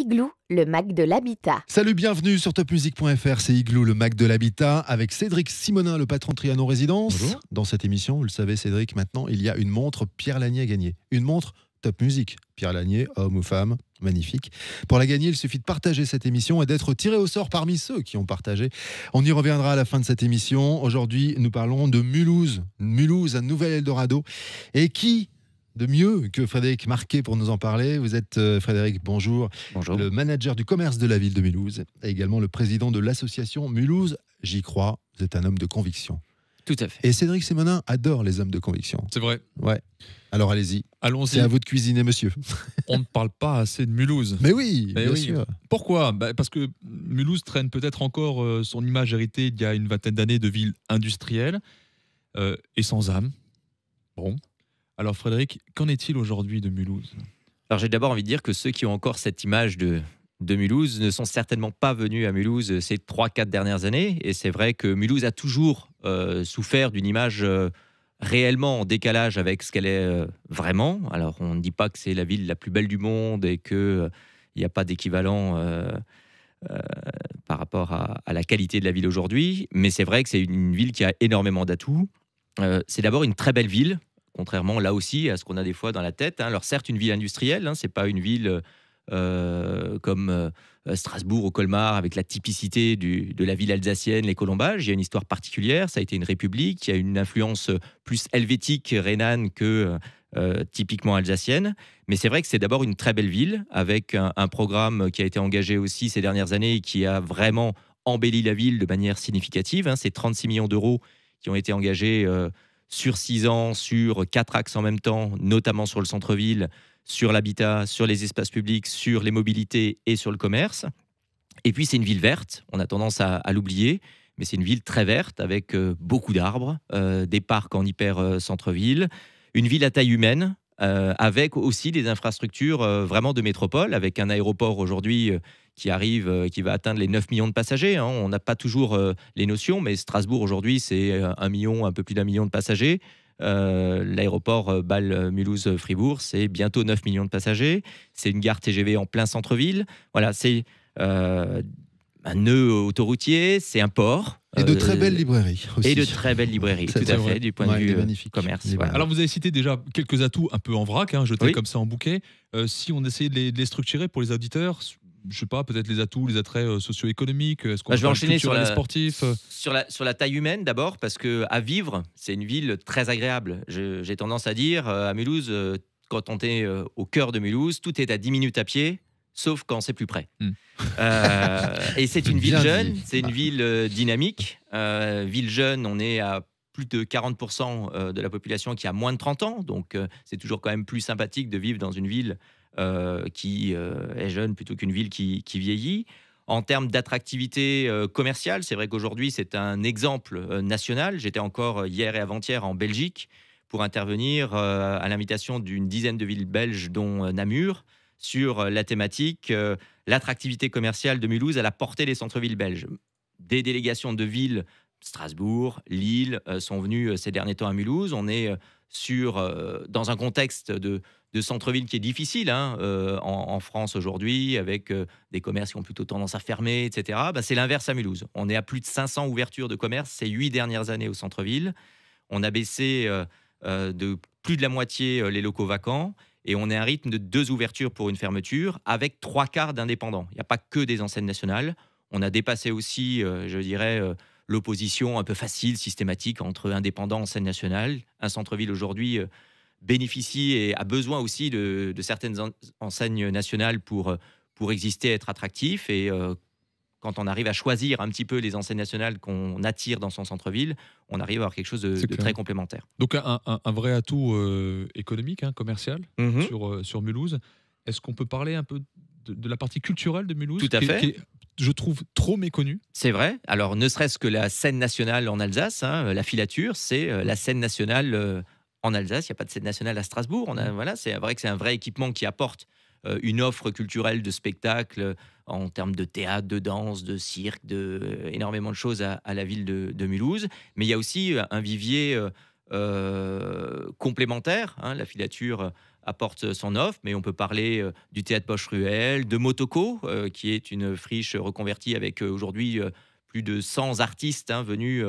Igloo, le Mac de l'habitat. Salut, bienvenue sur topmusic.fr, c'est Igloo, le Mac de l'habitat, avec Cédric Simonin, le patron de Trianon Résidence. Bonjour. Dans cette émission, vous le savez Cédric, maintenant il y a une montre Pierre Lanier à gagner. Une montre Top Music. Pierre Lanier, homme ou femme, magnifique. Pour la gagner, il suffit de partager cette émission et d'être tiré au sort parmi ceux qui ont partagé. On y reviendra à la fin de cette émission. Aujourd'hui, nous parlons de Mulhouse. Mulhouse, un nouvel Eldorado. Et qui de mieux que Frédéric Marquet pour nous en parler? Vous êtes Frédéric, bonjour. Bonjour. Le manager du commerce de la ville de Mulhouse et également le président de l'association Mulhouse. J'y crois, vous êtes un homme de conviction. Tout à fait. Et Cédric Simonin adore les hommes de conviction. C'est vrai. Ouais. Alors allez-y. Allons-y. C'est à vous de cuisiner, monsieur. On ne parle pas assez de Mulhouse. Mais oui, Mais bien oui. sûr. Pourquoi ? Parce que Mulhouse traîne peut-être encore son image héritée d'il y a une vingtaine d'années de ville industrielle et sans âme. Bon. Alors Frédéric, qu'en est-il aujourd'hui de Mulhouse ? Alors j'ai d'abord envie de dire que ceux qui ont encore cette image de Mulhouse ne sont certainement pas venus à Mulhouse ces 3-4 dernières années. Et c'est vrai que Mulhouse a toujours souffert d'une image réellement en décalage avec ce qu'elle est vraiment. Alors on ne dit pas que c'est la ville la plus belle du monde et qu'il n'y a pas d'équivalent par rapport à la qualité de la ville aujourd'hui. Mais c'est vrai que c'est une ville qui a énormément d'atouts. C'est d'abord une très belle ville, contrairement là aussi à ce qu'on a des fois dans la tête. Alors certes, une ville industrielle, c'est pas une ville comme Strasbourg ou Colmar, avec la typicité de la ville alsacienne, les colombages. Il y a une histoire particulière, ça a été une république, il y a une influence plus helvétique, rhénane que typiquement alsacienne. Mais c'est vrai que c'est d'abord une très belle ville, avec un programme qui a été engagé aussi ces dernières années et qui a vraiment embelli la ville de manière significative. C'est 36 millions d'euros qui ont été engagés sur 6 ans, sur 4 axes en même temps, notamment sur le centre-ville, sur l'habitat, sur les espaces publics, sur les mobilités et sur le commerce. Et puis c'est une ville verte, on a tendance à l'oublier, mais c'est une ville très verte avec beaucoup d'arbres, des parcs en hyper centre-ville, une ville à taille humaine, avec aussi des infrastructures vraiment de métropole, avec un aéroport aujourd'hui qui arrive, qui va atteindre les 9 millions de passagers. On n'a pas toujours les notions, mais Strasbourg aujourd'hui c'est 1 million, un peu plus d'1 million de passagers. L'aéroport Bâle-Mulhouse-Fribourg, c'est bientôt 9 millions de passagers. C'est une gare TGV en plein centre-ville. Voilà, c'est un nœud autoroutier, c'est un port. Et de très belles librairies aussi. Et de très belles librairies, tout à fait, du point de vue commerce. Voilà. Alors vous avez cité déjà quelques atouts un peu en vrac, jetés Oui. comme ça en bouquet. Si on essayait de les structurer pour les auditeurs, je sais pas, peut-être les atouts, les attraits socio-économiques, est-ce qu'on Je vais enchaîner sur les sportifs sur la taille humaine d'abord, parce que à vivre, c'est une ville très agréable. J'ai tendance à dire à Mulhouse, quand on est au cœur de Mulhouse, tout est à 10 minutes à pied, sauf quand c'est plus près. Et c'est une ville Bien jeune, dit. c'est une ville dynamique. Ville jeune, on est à plus de 40% de la population qui a moins de 30 ans, donc c'est toujours quand même plus sympathique de vivre dans une ville qui est jeune plutôt qu'une ville qui vieillit. En termes d'attractivité commerciale, c'est vrai qu'aujourd'hui, c'est un exemple national. J'étais encore hier et avant-hier en Belgique pour intervenir à l'invitation d'une dizaine de villes belges, dont Namur, sur la thématique l'attractivité commerciale de Mulhouse à la portée des centres-villes belges. Des délégations de villes, Strasbourg, Lille, sont venues ces derniers temps à Mulhouse. On est dans un contexte de centre-ville qui est difficile en France aujourd'hui, avec des commerces qui ont plutôt tendance à fermer, etc. C'est l'inverse à Mulhouse. On est à plus de 500 ouvertures de commerce ces 8 dernières années au centre-ville. On a baissé de plus de la moitié les locaux vacants et on est à un rythme de 2 ouvertures pour une fermeture avec 3/4 d'indépendants. Il n'y a pas que des enseignes nationales. On a dépassé aussi, je dirais, l'opposition un peu facile, systématique entre indépendants et enseignes nationales. Un centre-ville aujourd'hui bénéficie et a besoin aussi de certaines enseignes nationales pour exister, être attractif. Et quand on arrive à choisir un petit peu les enseignes nationales qu'on attire dans son centre-ville, on arrive à avoir quelque chose de très complémentaire. Donc un vrai atout économique, commercial, sur Mulhouse. Est-ce qu'on peut parler un peu de la partie culturelle de Mulhouse, Tout à fait. qui est, je trouve, trop méconnue? C'est vrai. Alors, ne serait-ce que la scène nationale en Alsace, la filature, c'est la scène nationale en Alsace. Il n'y a pas de scène nationale à Strasbourg. Voilà, c'est vrai que c'est un vrai équipement qui apporte une offre culturelle de spectacle en termes de théâtre, de danse, de cirque, énormément de choses à la ville de Mulhouse. Mais il y a aussi un vivier complémentaire. La filature apporte son offre, mais on peut parler du théâtre Poche-Ruelle, de Motoko, qui est une friche reconvertie avec aujourd'hui plus de 100 artistes venus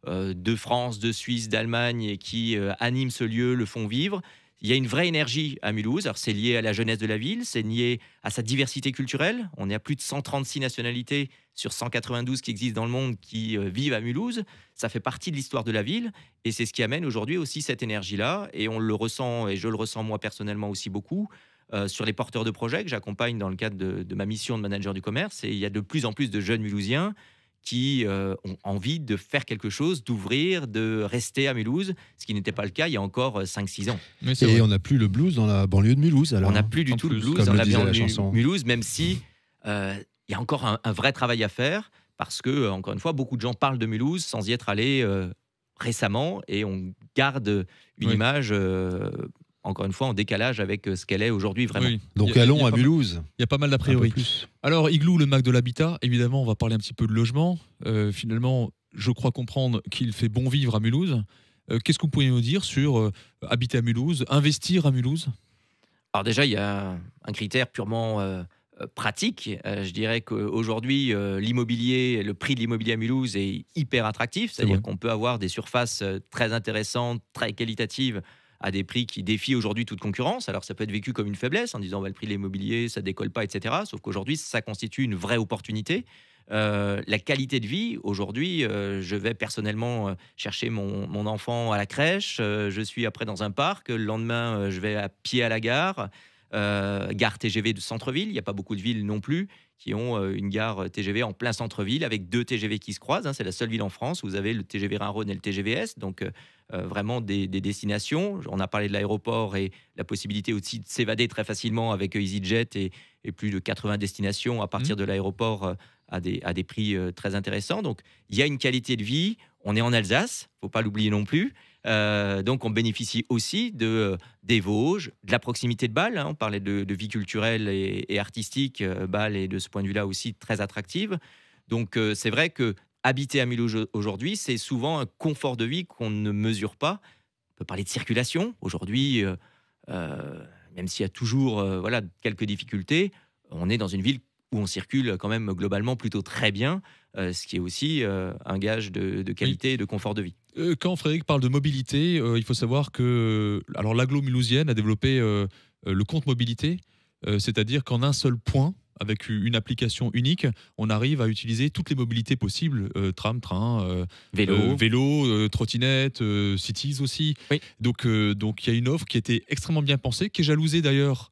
de France, de Suisse, d'Allemagne et qui animent ce lieu, le font vivre. Il y a une vraie énergie à Mulhouse. Alors, c'est lié à la jeunesse de la ville, c'est lié à sa diversité culturelle. On est à plus de 136 nationalités sur 192 qui existent dans le monde qui vivent à Mulhouse. Ça fait partie de l'histoire de la ville et c'est ce qui amène aujourd'hui aussi cette énergie-là. Et on le ressent, et je le ressens moi personnellement aussi beaucoup, sur les porteurs de projets que j'accompagne dans le cadre de ma mission de manager du commerce. Et il y a de plus en plus de jeunes Mulhousiens qui ont envie de faire quelque chose, d'ouvrir, de rester à Mulhouse, ce qui n'était pas le cas il y a encore 5-6 ans. Et on n'a plus le blues dans la banlieue de Mulhouse. Alors, on n'a plus du tout le blues dans la banlieue de Mulhouse, même si il y a encore un vrai travail à faire, parce que, encore une fois, beaucoup de gens parlent de Mulhouse sans y être allés récemment, et on garde une image... encore une fois, en décalage avec ce qu'elle est aujourd'hui vraiment. Oui. Donc allons à Mulhouse. Il y a pas mal d'a priori. Alors Igloo, le Mac de l'habitat, évidemment, on va parler un petit peu de logement. Finalement, je crois comprendre qu'il fait bon vivre à Mulhouse. Qu'est-ce que vous pouvez nous dire sur habiter à Mulhouse, investir à Mulhouse? Alors déjà, il y a un critère purement pratique. Je dirais qu'aujourd'hui, l'immobilier, le prix de l'immobilier à Mulhouse est hyper attractif. C'est-à-dire qu'on peut avoir des surfaces très intéressantes, très qualitatives, à des prix qui défient aujourd'hui toute concurrence. Alors ça peut être vécu comme une faiblesse en disant le prix de l'immobilier, ça décolle pas, etc. Sauf qu'aujourd'hui, ça constitue une vraie opportunité. La qualité de vie, aujourd'hui, je vais personnellement chercher mon enfant à la crèche, je suis après dans un parc, le lendemain, je vais à pied à la gare, gare TGV de centre-ville, il n'y a pas beaucoup de villes non plus qui ont une gare TGV en plein centre-ville avec 2 TGV qui se croisent. C'est la seule ville en France où vous avez le TGV Rhin-Rhône et le TGV-S, donc vraiment des destinations. On a parlé de l'aéroport et la possibilité aussi de s'évader très facilement avec EasyJet et plus de 80 destinations à partir de l'aéroport à des prix très intéressants. Donc il y a une qualité de vie. On est en Alsace, il ne faut pas l'oublier non plus. Donc on bénéficie aussi des Vosges, de la proximité de Bâle. On parlait de vie culturelle et artistique. Bâle est de ce point de vue-là aussi très attractive. Donc c'est vrai que habiter à Mulhouse aujourd'hui, c'est souvent un confort de vie qu'on ne mesure pas. On peut parler de circulation. Aujourd'hui, même s'il y a toujours quelques difficultés, on est dans une ville où on circule quand même globalement plutôt très bien, ce qui est aussi un gage de qualité et de confort de vie. Quand Frédéric parle de mobilité, il faut savoir que l'agglo mulhousienne a développé le compte mobilité, c'est-à-dire qu'en un seul point, avec une application unique, on arrive à utiliser toutes les mobilités possibles, tram, train, vélo, trottinette, cities aussi. Oui. Donc il y a une offre qui a été extrêmement bien pensée, qui est jalousée d'ailleurs,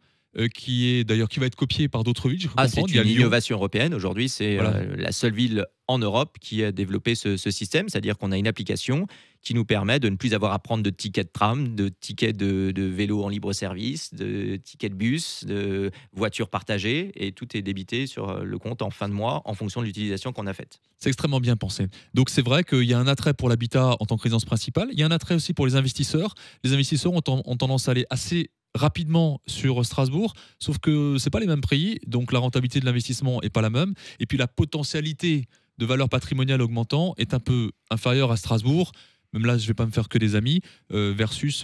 qui va être copiée par d'autres villes. C'est une innovation européenne. Aujourd'hui, c'est la seule ville en Europe qui a développé ce système, c'est-à-dire qu'on a une application qui nous permet de ne plus avoir à prendre de tickets de tram, de tickets de vélo en libre service, de tickets de bus, de voitures partagées, et tout est débité sur le compte en fin de mois en fonction de l'utilisation qu'on a faite. C'est extrêmement bien pensé. Donc c'est vrai qu'il y a un attrait pour l'habitat en tant que résidence principale, il y a un attrait aussi pour les investisseurs. Les investisseurs ont tendance à aller assez rapidement sur Strasbourg, sauf que c'est pas les mêmes prix, donc la rentabilité de l'investissement est pas la même, et puis la potentialité de valeur patrimoniale augmentant est un peu inférieure à Strasbourg. Même là, je vais pas me faire que des amis, versus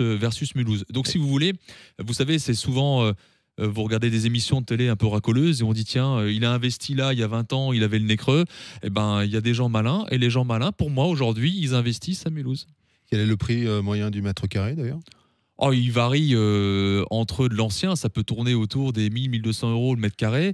Mulhouse. Donc si vous voulez, vous savez, c'est souvent vous regardez des émissions de télé un peu racoleuses et on dit tiens, il a investi là il y a 20 ans, il avait le nez creux. Eh ben, il y a des gens malins, et les gens malins, pour moi aujourd'hui, ils investissent à Mulhouse. Quel est le prix moyen du mètre carré d'ailleurs ? Il varie entre de l'ancien, ça peut tourner autour des 1000-1200 euros le mètre carré.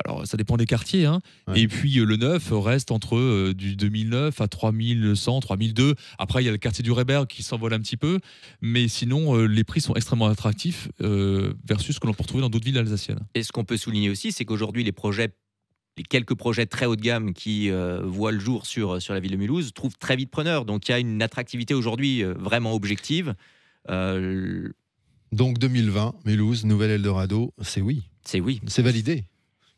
Alors, ça dépend des quartiers. Ouais. Et puis, le neuf reste entre du 2009 à 3100, 3002. Après, il y a le quartier du Réberg qui s'envole un petit peu. Mais sinon, les prix sont extrêmement attractifs versus ce que l'on peut retrouver dans d'autres villes alsaciennes. Et ce qu'on peut souligner aussi, c'est qu'aujourd'hui, les quelques projets très haut de gamme qui voient le jour sur la ville de Mulhouse trouvent très vite preneur. Donc, il y a une attractivité aujourd'hui vraiment objective. Donc, 2020, Mulhouse, Nouvel Eldorado, c'est oui. C'est oui. C'est validé.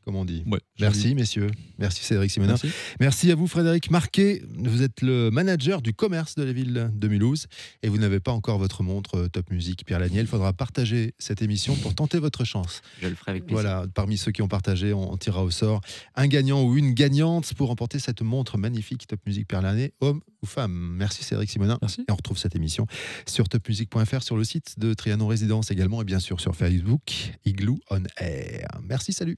comme on dit. Ouais, Merci, messieurs. Merci, Cédric Simonin. Merci. Merci à vous, Frédéric Marquet. Vous êtes le manager du commerce de la ville de Mulhouse et vous n'avez pas encore votre montre Top Music Pierre Lanier. Il faudra partager cette émission pour tenter votre chance. Je le ferai avec plaisir. Voilà, parmi ceux qui ont partagé, on tirera au sort un gagnant ou une gagnante pour remporter cette montre magnifique Top Music Pierre Lanier, homme ou femme. Merci, Cédric Simonin. Merci. Et on retrouve cette émission sur topmusic.fr, sur le site de Trianon Résidence également et bien sûr sur Facebook, Igloo on Air. Merci, salut.